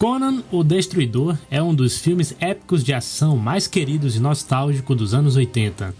Conan o Destruidor é um dos filmes épicos de ação mais queridos e nostálgicos dos anos 80.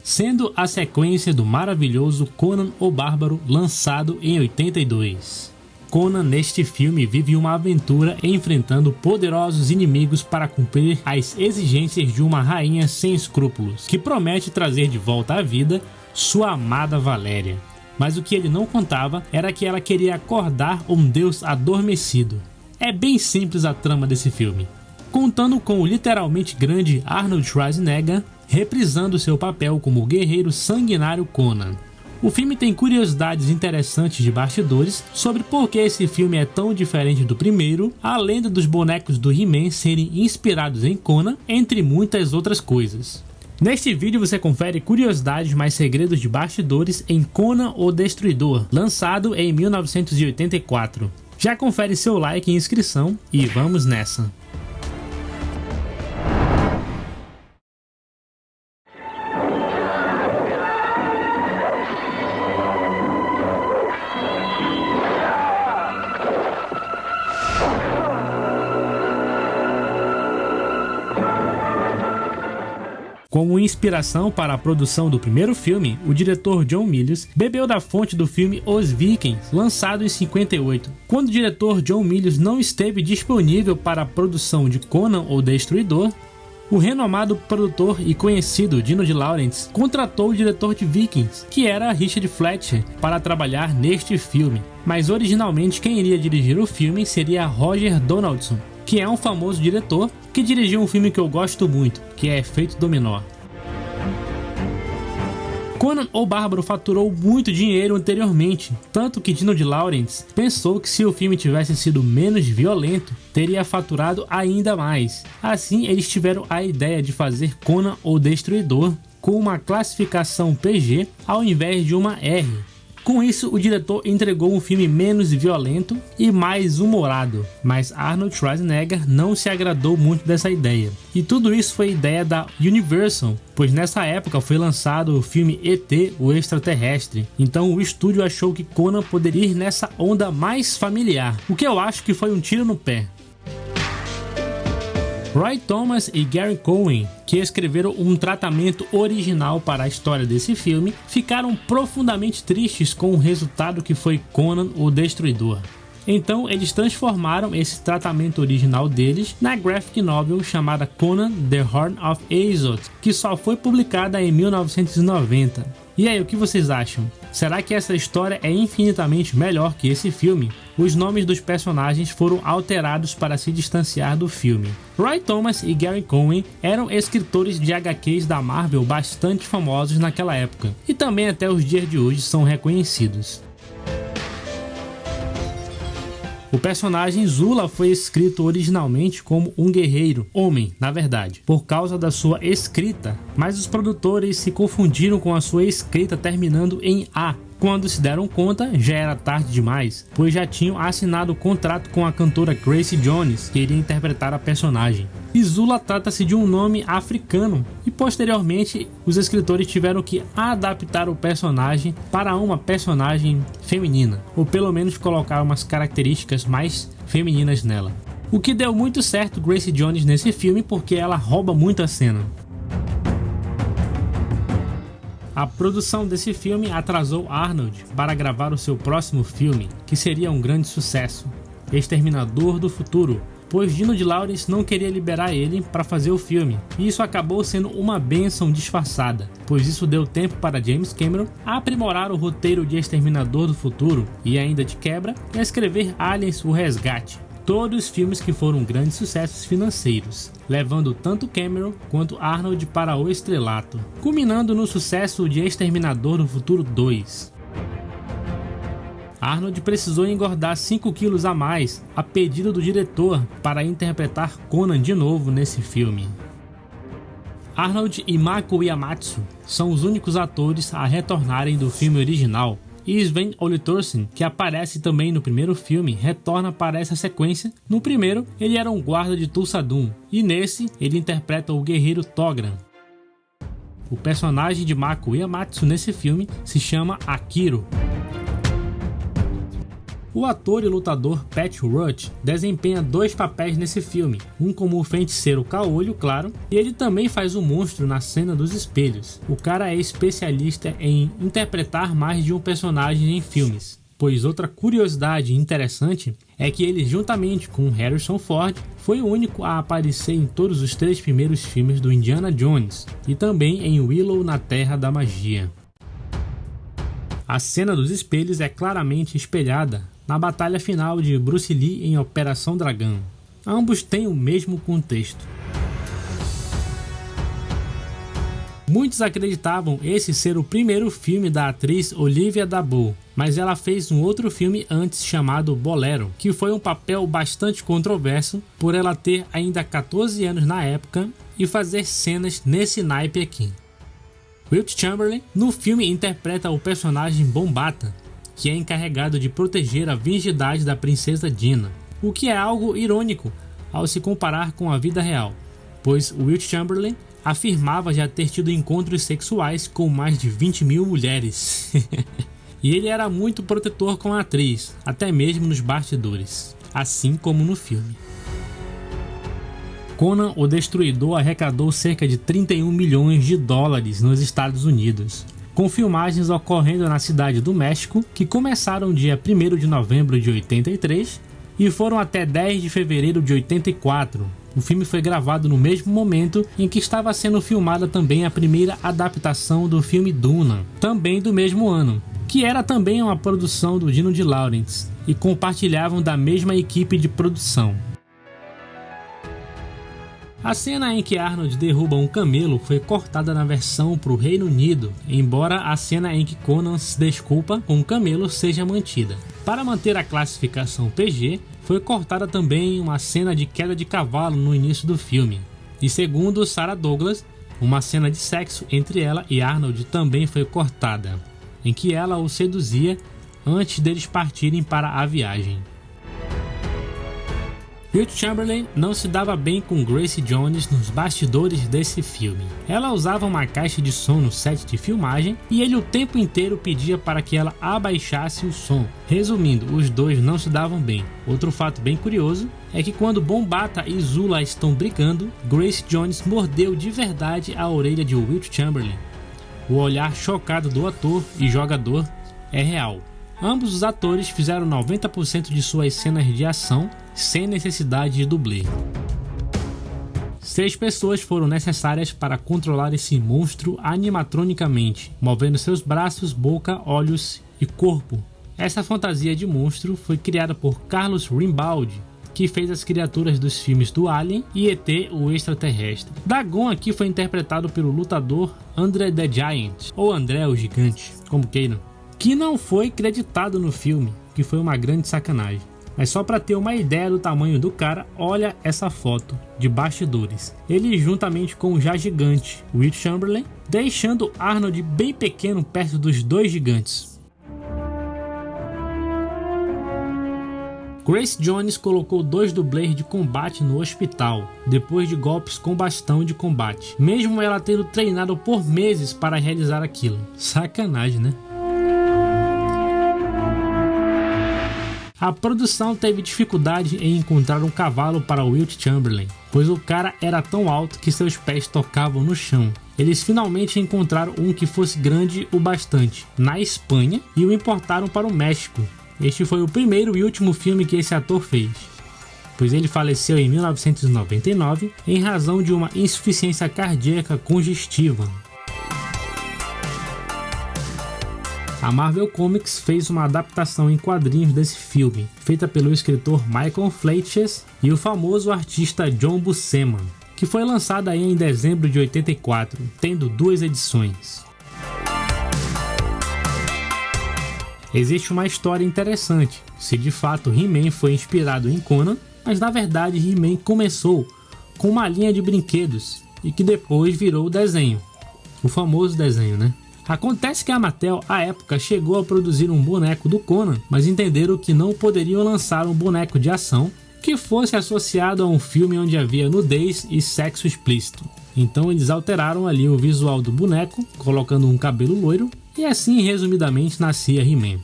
Sendo a sequência do maravilhoso Conan o Bárbaro, lançado em 82. Conan neste filme vive uma aventura enfrentando poderosos inimigos para cumprir as exigências de uma rainha sem escrúpulos, que promete trazer de volta à vida sua amada Valéria. Mas o que ele não contava era que ela queria acordar um deus adormecido. É bem simples a trama desse filme, contando com o literalmente grande Arnold Schwarzenegger reprisando seu papel como o guerreiro sanguinário Conan. O filme tem curiosidades interessantes de bastidores sobre por que esse filme é tão diferente do primeiro, a lenda dos bonecos do He-Man serem inspirados em Conan, entre muitas outras coisas. Neste vídeo você confere curiosidades mais segredos de bastidores em Conan o Destruidor, lançado em 1984. Já confere seu like e inscrição e vamos nessa! Como inspiração para a produção do primeiro filme, o diretor John Milius bebeu da fonte do filme Os Vikings, lançado em 58. Quando o diretor John Milius não esteve disponível para a produção de Conan o Destruidor, o renomado produtor e conhecido Dino de Laurentiis contratou o diretor de Vikings, que era Richard Fleischer, para trabalhar neste filme. Mas originalmente quem iria dirigir o filme seria Roger Donaldson, que é um famoso diretor que dirigiu um filme que eu gosto muito, que é Efeito Dominó. Conan o Bárbaro faturou muito dinheiro anteriormente, tanto que Dino de Laurentiis pensou que se o filme tivesse sido menos violento, teria faturado ainda mais. Assim, eles tiveram a ideia de fazer Conan o Destruidor com uma classificação PG ao invés de uma R. Com isso, o diretor entregou um filme menos violento e mais humorado, mas Arnold Schwarzenegger não se agradou muito dessa ideia. E tudo isso foi ideia da Universal, pois nessa época foi lançado o filme ET, o Extraterrestre, então o estúdio achou que Conan poderia ir nessa onda mais familiar, o que eu acho que foi um tiro no pé. Roy Thomas e Gary Cohen, que escreveram um tratamento original para a história desse filme, ficaram profundamente tristes com o resultado que foi Conan o Destruidor. Então eles transformaram esse tratamento original deles na graphic novel chamada Conan The Horn of Azoth, que só foi publicada em 1990. E aí, o que vocês acham? Será que essa história é infinitamente melhor que esse filme? Os nomes dos personagens foram alterados para se distanciar do filme. Roy Thomas e Gary Cohen eram escritores de HQs da Marvel bastante famosos naquela época, e também até os dias de hoje são reconhecidos. O personagem Zula foi escrito originalmente como um guerreiro, homem, na verdade, por causa da sua escrita, mas os produtores se confundiram com a sua escrita terminando em A. Quando se deram conta, já era tarde demais, pois já tinham assinado o contrato com a cantora Grace Jones, que iria interpretar a personagem. E Zula trata-se de um nome africano, e posteriormente os escritores tiveram que adaptar o personagem para uma personagem feminina, ou pelo menos colocar umas características mais femininas nela. O que deu muito certo Grace Jones nesse filme, porque ela rouba muito a cena. A produção desse filme atrasou Arnold para gravar o seu próximo filme, que seria um grande sucesso, Exterminador do Futuro, pois Dino de Laurentiis não queria liberar ele para fazer o filme, e isso acabou sendo uma bênção disfarçada, pois isso deu tempo para James Cameron aprimorar o roteiro de Exterminador do Futuro e ainda de quebra escrever Aliens: O Resgate. Todos filmes que foram grandes sucessos financeiros, levando tanto Cameron quanto Arnold para o estrelato, culminando no sucesso de Exterminador do Futuro 2. Arnold precisou engordar 5 quilos a mais, a pedido do diretor, para interpretar Conan de novo nesse filme. Arnold e Mako Uematsu são os únicos atores a retornarem do filme original, e Sven Ole Thorsen, que aparece também no primeiro filme, retorna para essa sequência. No primeiro, ele era um guarda de Tulsadum, e nesse, ele interpreta o guerreiro Togran. O personagem de Mako Uematsu nesse filme se chama Akiro. O ator e lutador Pat Roach desempenha 2 papéis nesse filme, um como o feiticeiro caolho, claro, e ele também faz o monstro na cena dos espelhos. O cara é especialista em interpretar mais de um personagem em filmes, pois outra curiosidade interessante é que ele, juntamente com Harrison Ford, foi o único a aparecer em todos os 3 primeiros filmes do Indiana Jones e também em Willow na Terra da Magia. A cena dos espelhos é claramente espelhada na batalha final de Bruce Lee em Operação Dragão. Ambos têm o mesmo contexto. Muitos acreditavam esse ser o primeiro filme da atriz Olivia Daboe, mas ela fez um outro filme antes chamado Bolero, que foi um papel bastante controverso por ela ter ainda 14 anos na época e fazer cenas nesse naipe aqui. Wilt Chamberlain no filme interpreta o personagem Bombata, que é encarregado de proteger a virgindade da princesa Dina, o que é algo irônico ao se comparar com a vida real, pois Wilt Chamberlain afirmava já ter tido encontros sexuais com mais de 20 mil mulheres. E ele era muito protetor com a atriz, até mesmo nos bastidores, assim como no filme. Conan o Destruidor arrecadou cerca de 31 milhões de dólares nos Estados Unidos, com filmagens ocorrendo na cidade do México, que começaram dia 1º de novembro de 83 e foram até 10 de fevereiro de 84. O filme foi gravado no mesmo momento em que estava sendo filmada também a primeira adaptação do filme Duna, também do mesmo ano, que era também uma produção do Dino de Laurentiis, e compartilhavam da mesma equipe de produção. A cena em que Arnold derruba um camelo foi cortada na versão para o Reino Unido, embora a cena em que Conan se desculpa com o camelo seja mantida. Para manter a classificação PG, foi cortada também uma cena de queda de cavalo no início do filme. E segundo Sarah Douglas, uma cena de sexo entre ela e Arnold também foi cortada, em que ela o seduzia antes deles partirem para a viagem. Wilt Chamberlain não se dava bem com Grace Jones nos bastidores desse filme. Ela usava uma caixa de som no set de filmagem e ele o tempo inteiro pedia para que ela abaixasse o som. Resumindo, os dois não se davam bem. Outro fato bem curioso é que quando Bombata e Zula estão brigando, Grace Jones mordeu de verdade a orelha de Wilt Chamberlain. O olhar chocado do ator e jogador é real. Ambos os atores fizeram 90% de suas cenas de ação sem necessidade de dublê. 6 pessoas foram necessárias para controlar esse monstro animatronicamente, movendo seus braços, boca, olhos e corpo. Essa fantasia de monstro foi criada por Carlos Rimbaldi, que fez as criaturas dos filmes do Alien e ET, o Extraterrestre. Dagon aqui foi interpretado pelo lutador André the Giant, ou André o Gigante, como queiram, que não foi creditado no filme, que foi uma grande sacanagem. Mas só para ter uma ideia do tamanho do cara, olha essa foto de bastidores. Ele juntamente com o já gigante Wilt Chamberlain, deixando Arnold bem pequeno perto dos 2 gigantes. Grace Jones colocou 2 dublês de combate no hospital, depois de golpes com bastão de combate, mesmo ela tendo treinado por meses para realizar aquilo. Sacanagem, né? A produção teve dificuldade em encontrar um cavalo para Wilt Chamberlain, pois o cara era tão alto que seus pés tocavam no chão. Eles finalmente encontraram um que fosse grande o bastante, na Espanha, e o importaram para o México. Este foi o primeiro e último filme que esse ator fez, pois ele faleceu em 1999 em razão de uma insuficiência cardíaca congestiva. A Marvel Comics fez uma adaptação em quadrinhos desse filme, feita pelo escritor Michael Fleischer e o famoso artista John Buscema, que foi lançada aí em dezembro de 84, tendo 2 edições. Existe uma história interessante, se de fato He-Man foi inspirado em Conan, mas na verdade He-Man começou com uma linha de brinquedos e que depois virou o desenho, o famoso desenho, né? Acontece que a Mattel, à época, chegou a produzir um boneco do Conan, mas entenderam que não poderiam lançar um boneco de ação que fosse associado a um filme onde havia nudez e sexo explícito. Então eles alteraram ali o visual do boneco, colocando um cabelo loiro, e assim resumidamente nascia He-Man.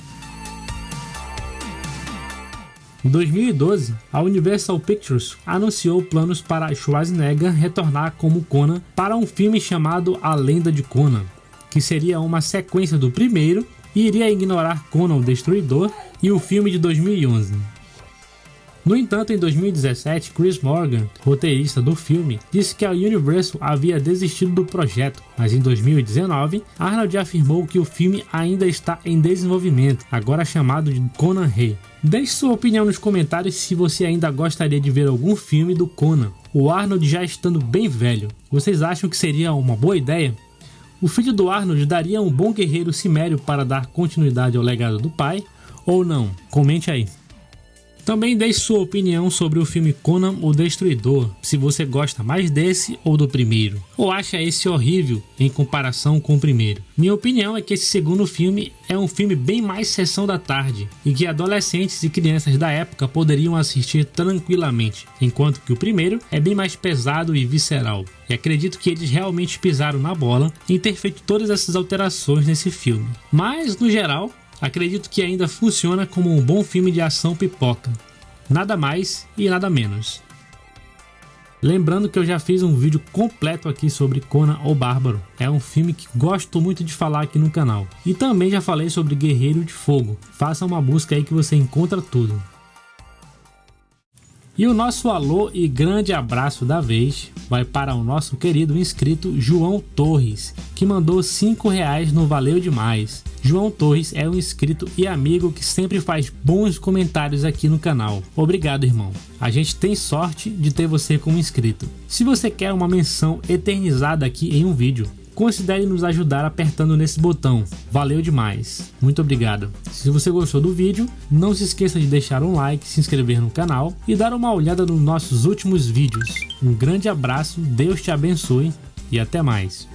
Em 2012, a Universal Pictures anunciou planos para Schwarzenegger retornar como Conan para um filme chamado A Lenda de Conan, que seria uma sequência do primeiro e iria ignorar Conan o Destruidor e o filme de 2011. No entanto, em 2017, Chris Morgan, roteirista do filme, disse que a Universal havia desistido do projeto, mas em 2019, Arnold afirmou que o filme ainda está em desenvolvimento, agora chamado de Conan Rei. Deixe sua opinião nos comentários se você ainda gostaria de ver algum filme do Conan, o Arnold já estando bem velho. Vocês acham que seria uma boa ideia? O filho do Arnold daria um bom guerreiro cimério para dar continuidade ao legado do pai? Ou não? Comente aí. Também deixe sua opinião sobre o filme Conan o Destruidor, se você gosta mais desse ou do primeiro, ou acha esse horrível em comparação com o primeiro. Minha opinião é que esse segundo filme é um filme bem mais sessão da tarde, e que adolescentes e crianças da época poderiam assistir tranquilamente, enquanto que o primeiro é bem mais pesado e visceral. E acredito que eles realmente pisaram na bola em ter feito todas essas alterações nesse filme. Mas, no geral, acredito que ainda funciona como um bom filme de ação pipoca. Nada mais e nada menos. Lembrando que eu já fiz um vídeo completo aqui sobre Conan o Bárbaro. É um filme que gosto muito de falar aqui no canal. E também já falei sobre Guerreiro de Fogo. Faça uma busca aí que você encontra tudo. E o nosso alô e grande abraço da vez vai para o nosso querido inscrito João Torres, que mandou R$5 no Valeu Demais. João Torres é um inscrito e amigo que sempre faz bons comentários aqui no canal. Obrigado, irmão. A gente tem sorte de ter você como inscrito. Se você quer uma menção eternizada aqui em um vídeo, considere nos ajudar apertando nesse botão. Valeu demais. Muito obrigado. Se você gostou do vídeo, não se esqueça de deixar um like, se inscrever no canal e dar uma olhada nos nossos últimos vídeos. Um grande abraço, Deus te abençoe e até mais.